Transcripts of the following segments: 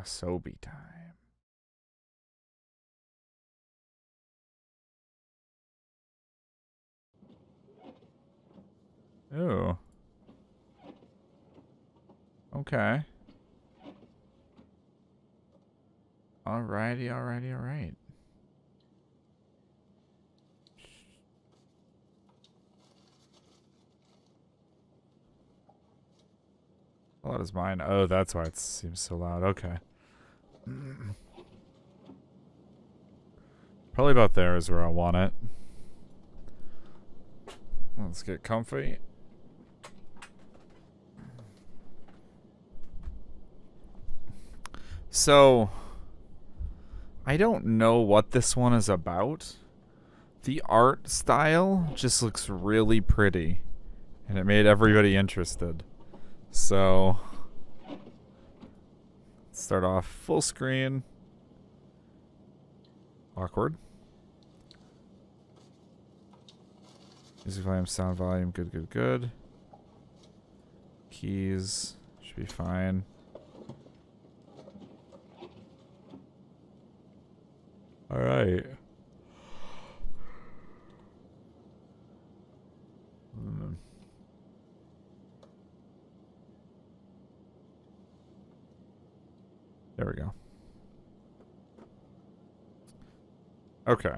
Asobi time. Ooh. Okay. Alrighty. What is mine? Oh, that's why it seems so loud. Okay. Probably about there is where I want it. Let's get comfy. So, I don't know what this one is about. The art style just looks really pretty, and it made everybody interested. So, start off full screen. Awkward. Music volume, sound volume, good. Keys, should be fine. Alright. There we go. Okay.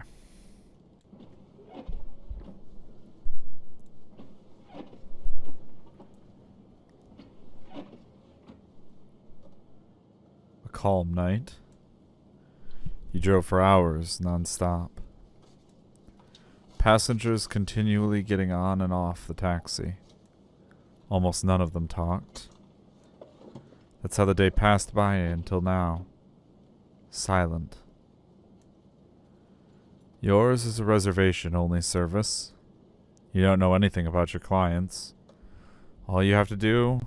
A calm night. You drove for hours, non-stop. Passengers continually getting on and off the taxi. Almost none of them talked. That's how the day passed by until now. Silent. Yours is a reservation-only service. You don't know anything about your clients. All you have to do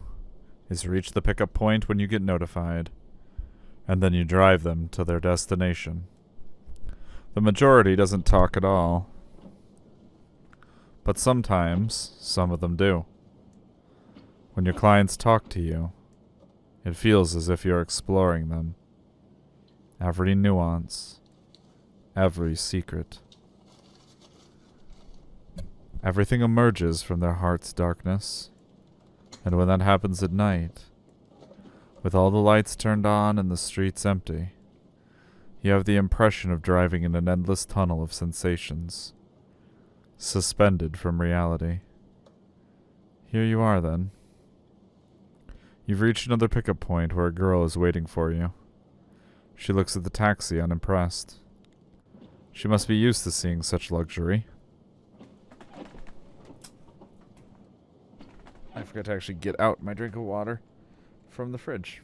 is reach the pickup point when you get notified, and then you drive them to their destination. The majority doesn't talk at all, but sometimes some of them do. When your clients talk to you, it feels as if you're exploring them. Every nuance, every secret. Everything emerges from their heart's darkness, and when that happens at night, with all the lights turned on and the streets empty, you have the impression of driving in an endless tunnel of sensations, suspended from reality. Here you are, then. You've reached another pickup point where a girl is waiting for you. She looks at the taxi unimpressed. She must be used to seeing such luxury. I forgot to actually get out my drink of water from the fridge.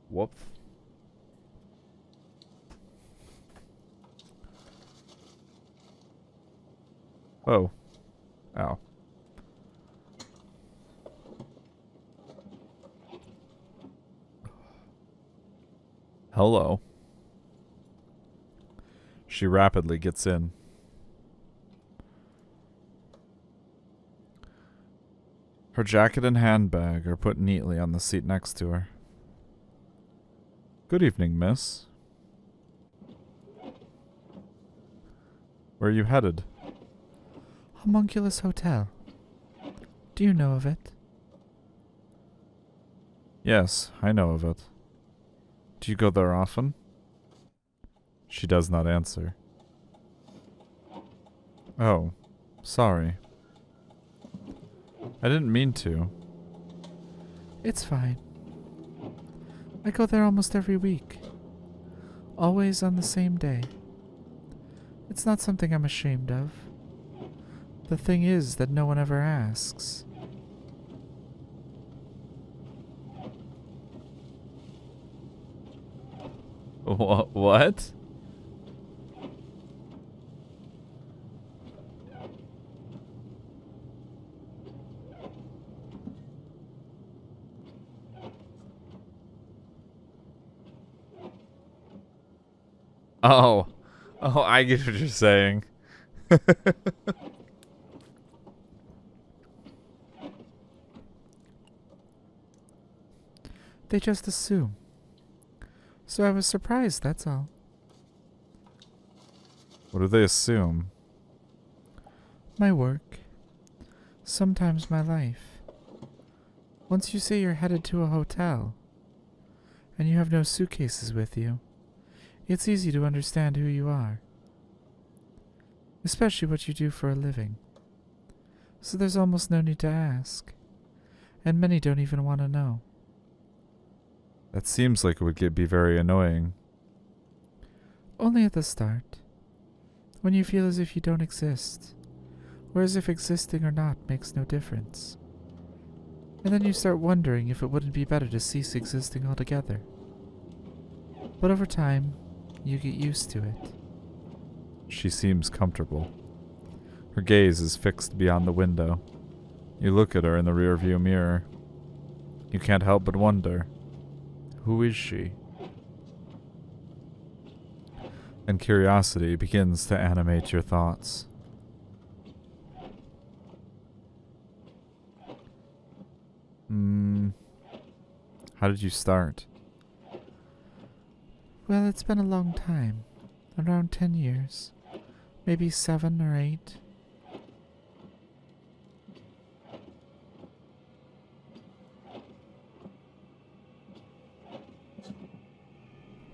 Whoop. Oh. Ow. Hello. She rapidly gets in. Her jacket and handbag are put neatly on the seat next to her. Good evening, miss. Where are you headed? Homunculus Hotel. Do you know of it? Yes, I know of it. Do you go there often? She does not answer. Oh, sorry. I didn't mean to. It's fine. I go there almost every week. Always on the same day. It's not something I'm ashamed of. The thing is that no one ever asks. What? Oh. Oh, I get what you're saying. They just assume. So I was surprised, that's all. What do they assume? My work. Sometimes my life. Once you say you're headed to a hotel, and you have no suitcases with you, it's easy to understand who you are. Especially what you do for a living. So there's almost no need to ask. And many don't even want to know. That seems like it would be very annoying. Only at the start. When you feel as if you don't exist. Or as if existing or not makes no difference. And then you start wondering if it wouldn't be better to cease existing altogether. But over time, you get used to it. She seems comfortable. Her gaze is fixed beyond the window. You look at her in the rearview mirror. You can't help but wonder, who is she? And curiosity begins to animate your thoughts. How did you start? Well, it's been a long time. Around 10 years. Maybe 7 or 8.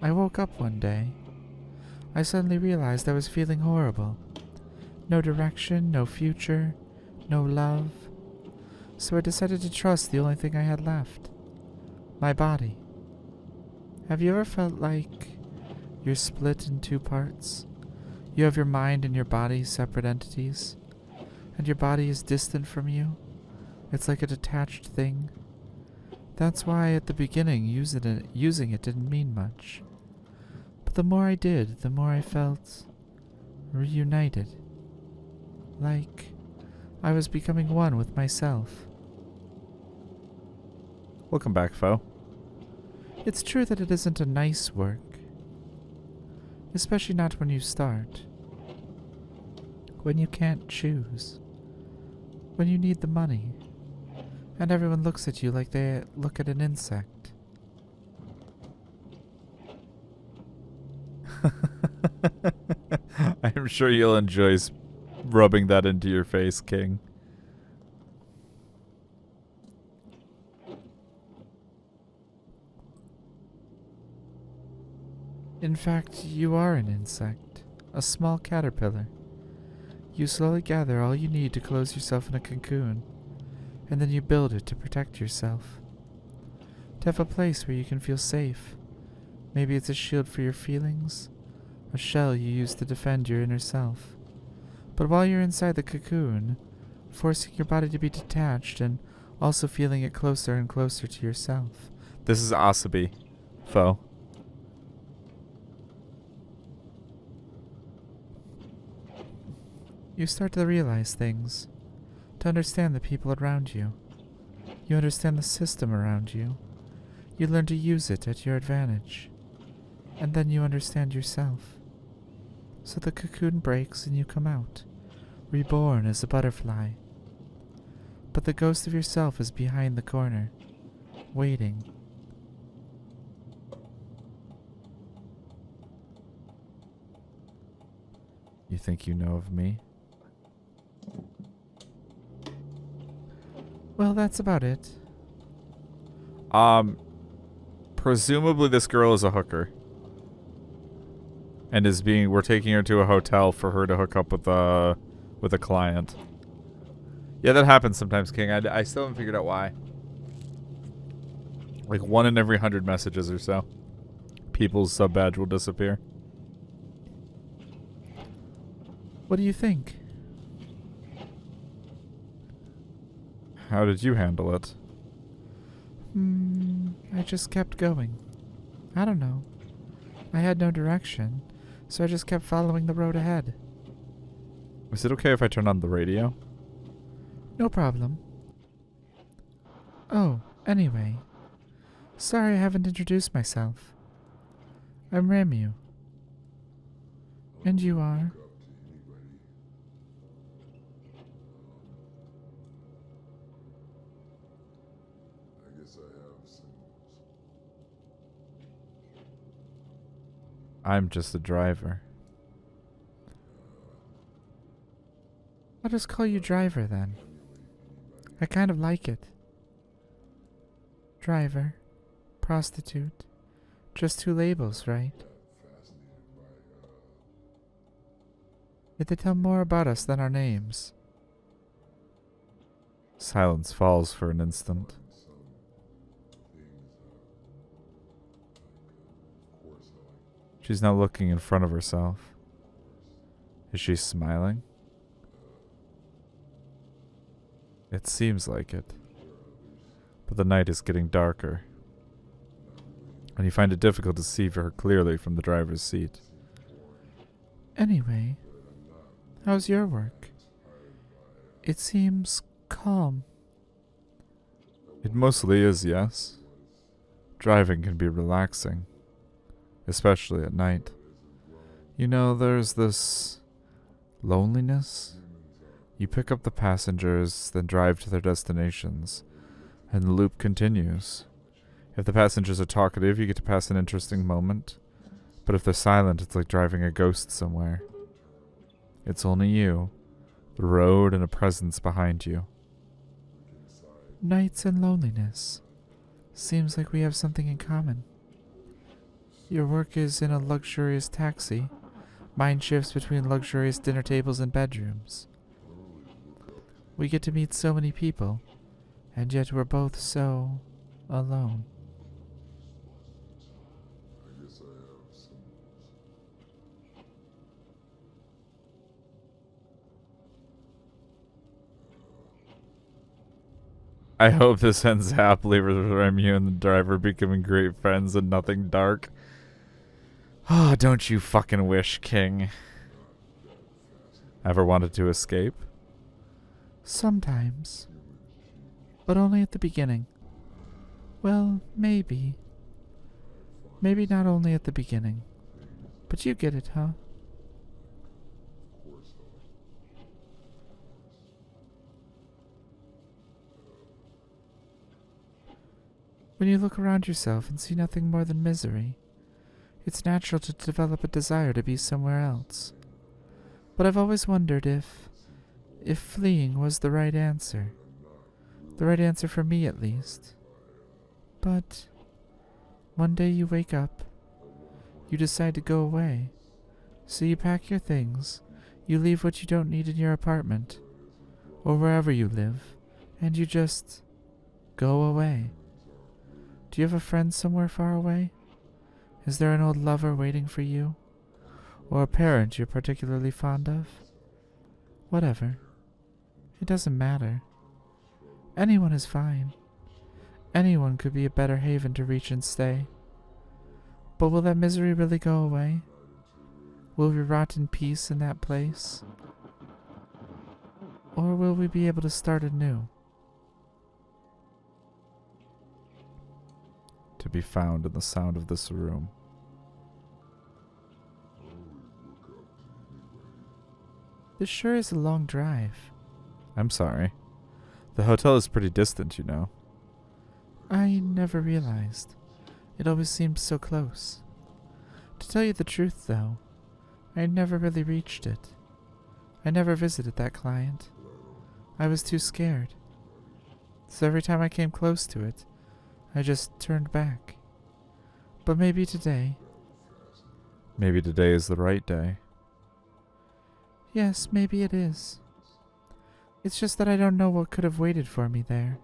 I woke up one day. I suddenly realized I was feeling horrible. No direction, no future, no love. So I decided to trust the only thing I had left. My body. Have you ever felt like you're split in 2 parts? You have your mind and your body separate entities, and your body is distant from you. It's like a detached thing. That's why at the beginning using it didn't mean much. But the more I did, the more I felt reunited. Like I was becoming one with myself. Welcome back, foe. It's true that it isn't a nice work. Especially not when you start. When you can't choose. When you need the money. And everyone looks at you like they look at an insect. I'm sure you'll enjoy rubbing that into your face, King. In fact, you are an insect. A small caterpillar. You slowly gather all you need to close yourself in a cocoon, and then you build it to protect yourself. To have a place where you can feel safe. Maybe it's a shield for your feelings, a shell you use to defend your inner self. But while you're inside the cocoon, forcing your body to be detached and also feeling it closer and closer to yourself. This is Asobi, foe. You start to realize things, to understand the people around you. You understand the system around you. You learn to use it at your advantage. And then you understand yourself. So the cocoon breaks and you come out, reborn as a butterfly. But the ghost of yourself is behind the corner, waiting. You think you know of me? Well, that's about it. Presumably this girl is a hooker. And we're taking her to a hotel for her to hook up with a client. Yeah, that happens sometimes, King. I still haven't figured out why. Like 1 in every 100 messages or so. People's sub badge will disappear. What do you think? How did you handle it? I just kept going. I don't know. I had no direction, so I just kept following the road ahead. Is it okay if I turn on the radio? No problem. Oh, anyway. Sorry I haven't introduced myself. I'm Ramu. And you are? I'm just a driver. I'll just call you Driver then. I kind of like it. Driver, prostitute, just two labels, right? Yet they tell more about us than our names. Silence falls for an instant. She's now looking in front of herself. Is she smiling? It seems like it. But the night is getting darker, and you find it difficult to see her clearly from the driver's seat. Anyway, how's your work? It seems calm. It mostly is, yes. Driving can be relaxing, especially at night. You know, there's this loneliness. You pick up the passengers, then drive to their destinations, and the loop continues. If the passengers are talkative, you get to pass an interesting moment. But if they're silent, it's like driving a ghost somewhere. It's only you, the road, and a presence behind you. Nights and loneliness. Seems like we have something in common. Your work is in a luxurious taxi. Mine shifts between luxurious dinner tables and bedrooms. We get to meet so many people, and yet we're both so alone. I hope this ends happily with Remy and the driver becoming great friends and nothing dark. Ah, don't you fucking wish, King. Ever wanted to escape? Sometimes. But only at the beginning. Well, maybe. Maybe not only at the beginning. But you get it, huh? When you look around yourself and see nothing more than misery, it's natural to develop a desire to be somewhere else. But I've always wondered if fleeing was the right answer. The right answer for me, at least. But one day you wake up, you decide to go away. So you pack your things, you leave what you don't need in your apartment, or wherever you live, and you just go away. Do you have a friend somewhere far away? Is there an old lover waiting for you? Or a parent you're particularly fond of? Whatever. It doesn't matter. Anyone is fine. Anyone could be a better haven to reach and stay. But will that misery really go away? Will we rot in peace in that place? Or will we be able to start anew? To be found in the sound of this room. This sure is a long drive. I'm sorry. The hotel is pretty distant, you know. I never realized. It always seemed so close. To tell you the truth, though, I never really reached it. I never visited that client. I was too scared. So every time I came close to it, I just turned back. But maybe today. Maybe today is the right day. Yes, maybe it is. It's just that I don't know what could have waited for me there.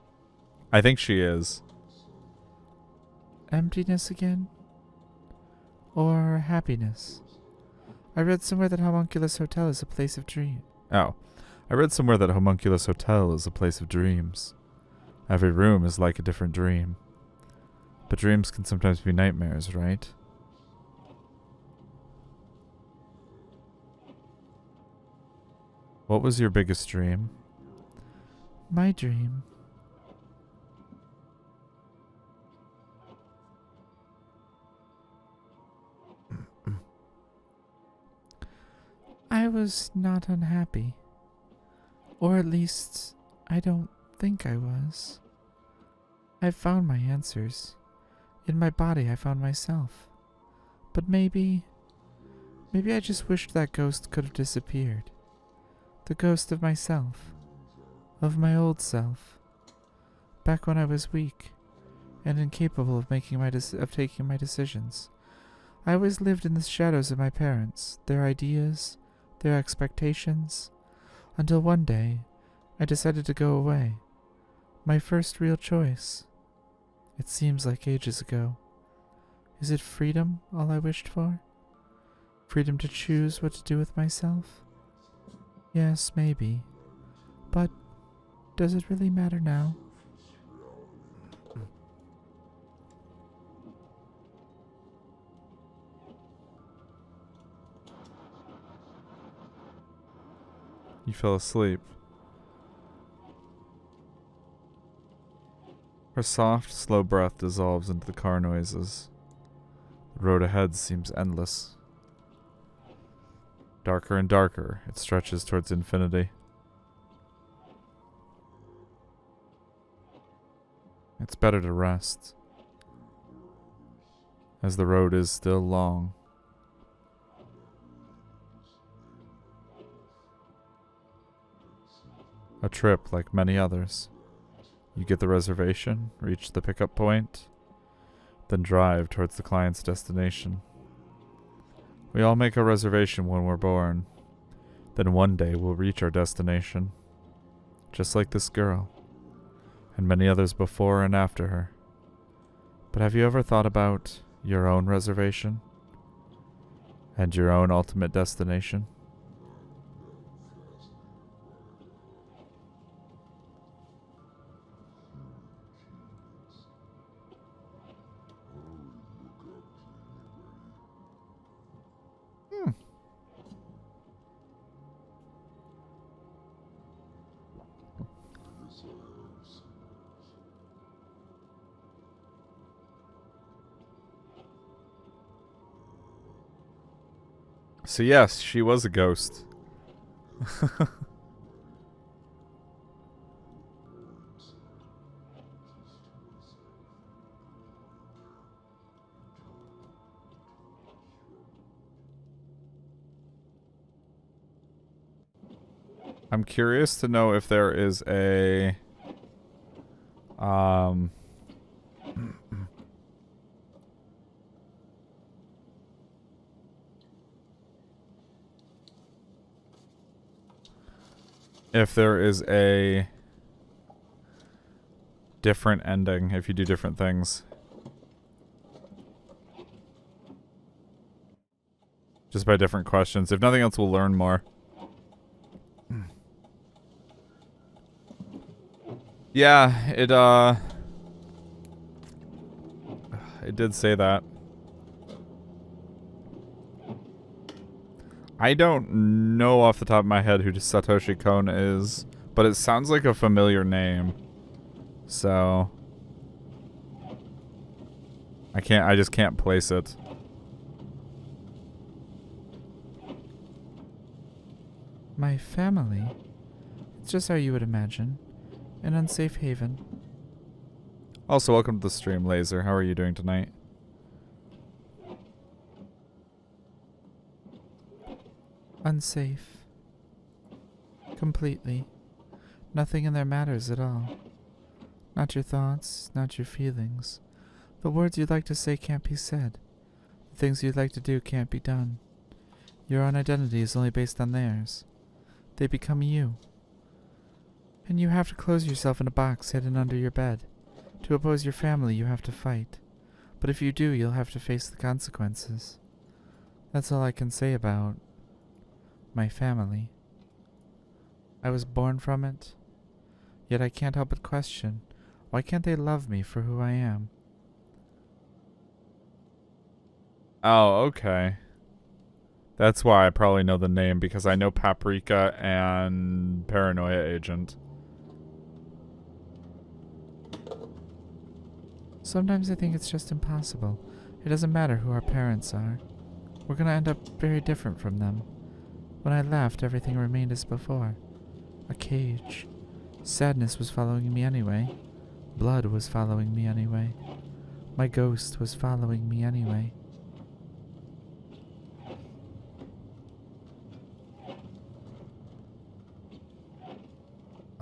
I think she is. Emptiness again? Or happiness? I read somewhere that Homunculus Hotel is a place of dreams. Oh, I read somewhere that Homunculus Hotel is a place of dreams. Every room is like a different dream. But dreams can sometimes be nightmares, right? What was your biggest dream? My dream. I was not unhappy. Or at least, I don't think I was. I've found my answers. In my body I found myself. But maybe Maybe I just wished that ghost could have disappeared. The ghost of myself. Of my old self. Back when I was weak and incapable of taking my decisions. I always lived in the shadows of my parents, their ideas, their expectations, until one day I decided to go away. My first real choice. It seems like ages ago. Is it freedom all I wished for? Freedom to choose what to do with myself? Yes, maybe. But does it really matter now? You fell asleep. Her soft, slow breath dissolves into the car noises. The road ahead seems endless. Darker and darker, it stretches towards infinity. It's better to rest, as the road is still long. A trip like many others. You get the reservation, reach the pickup point, then drive towards the client's destination. We all make a reservation when we're born. Then one day we'll reach our destination. Just like this girl, and many others before and after her. But have you ever thought about your own reservation? And your own ultimate destination? So yes, she was a ghost. I'm curious to know if there is a if there is a different ending if you do different things. Just by different questions. If nothing else, we'll learn more. Yeah, it did say that. I don't know off the top of my head who Satoshi Kon is, but it sounds like a familiar name. So I just can't place it. My family? It's just how you would imagine. An unsafe haven. Also, welcome to the stream, Laser. How are you doing tonight? Unsafe. Completely. Nothing in there matters at all. Not your thoughts, not your feelings. The words you'd like to say can't be said. The things you'd like to do can't be done. Your own identity is only based on theirs. They become you. And you have to close yourself in a box hidden under your bed. To oppose your family, you have to fight. But if you do, you'll have to face the consequences. That's all I can say about my family. I was born from it, yet I can't help but question, why can't they love me for who I am? Oh, okay. That's why I probably know the name, because I know Paprika and Paranoia Agent. Sometimes I think it's just impossible. It doesn't matter who our parents are. We're gonna end up very different from them. When I left, everything remained as before. A cage. Sadness was following me anyway. Blood was following me anyway. My ghost was following me anyway.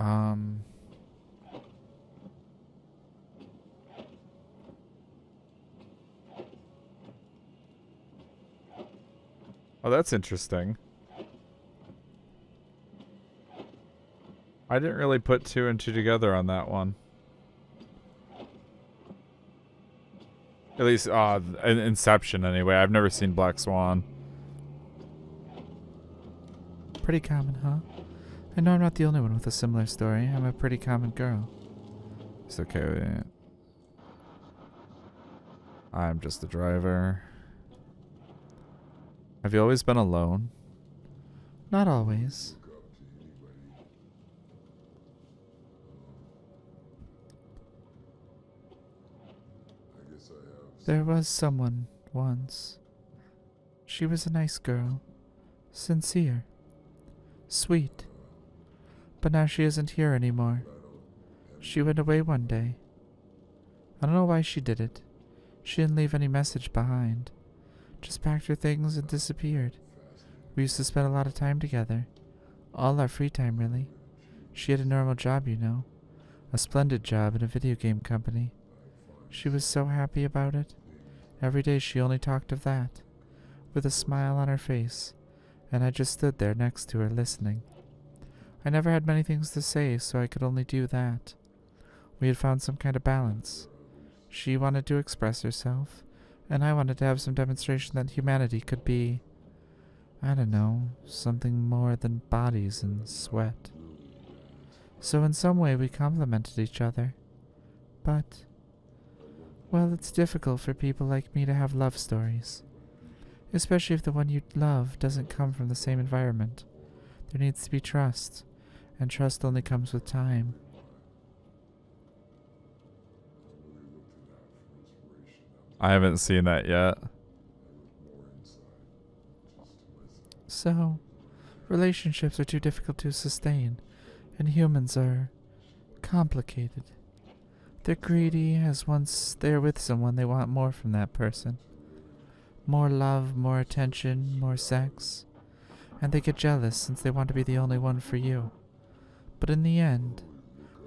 Um. Oh, that's interesting. I didn't really put two and two together on that one. At least, in Inception anyway. I've never seen Black Swan. Pretty common, huh? I know I'm not the only one with a similar story. I'm a pretty common girl. It's okay with it. I'm just the driver. Have you always been alone? Not always. There was someone once. She was a nice girl. Sincere. Sweet. But now she isn't here anymore. She went away one day. I don't know why she did it. She didn't leave any message behind. Just packed her things and disappeared. We used to spend a lot of time together. All our free time, really. She had a normal job, you know. A splendid job in a video game company. She was so happy about it. Every day she only talked of that, with a smile on her face, and I just stood there next to her listening. I never had many things to say, so I could only do that. We had found some kind of balance. She wanted to express herself, and I wanted to have some demonstration that humanity could be, I don't know, something more than bodies and sweat. So in some way we complemented each other. But, well, it's difficult for people like me to have love stories. Especially if the one you love doesn't come from the same environment. There needs to be trust, and trust only comes with time. I haven't seen that yet. So, relationships are too difficult to sustain, and humans are complicated. They're greedy, as once they're with someone, they want more from that person. More love, more attention, more sex. And they get jealous since they want to be the only one for you. But in the end,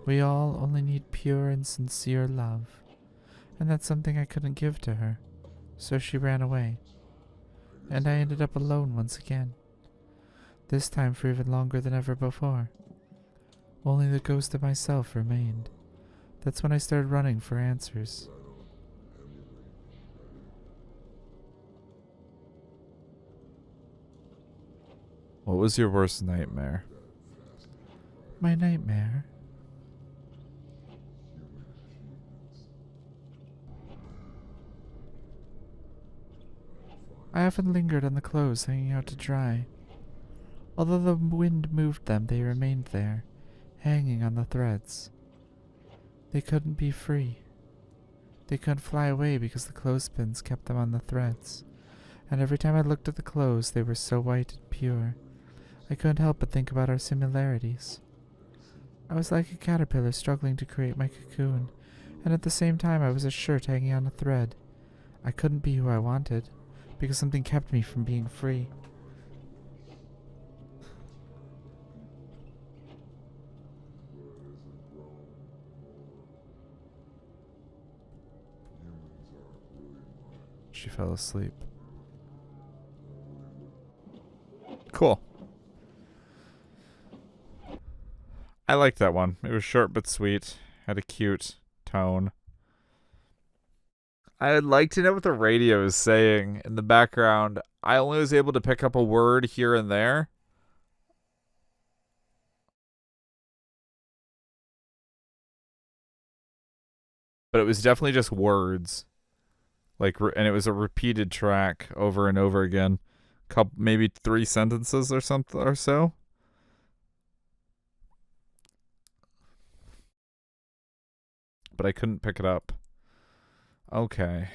we all only need pure and sincere love. And that's something I couldn't give to her. So she ran away. And I ended up alone once again. This time for even longer than ever before. Only the ghost of myself remained. That's when I started running for answers. What was your worst nightmare? My nightmare? I often lingered on the clothes hanging out to dry. Although the wind moved them, they remained there, hanging on the threads. They couldn't be free. They couldn't fly away because the clothespins kept them on the threads. And every time I looked at the clothes, they were so white and pure. I couldn't help but think about our similarities. I was like a caterpillar struggling to create my cocoon, and at the same time I was a shirt hanging on a thread. I couldn't be who I wanted, because something kept me from being free. She fell asleep. Cool. I liked that one. It was short but sweet. Had a cute tone. I'd like to know what the radio is saying in the background. I only was able to pick up a word here and there. But it was definitely just words. And it was a repeated track over and over again. Maybe 3 sentences or something or so. But I couldn't pick it up. Okay.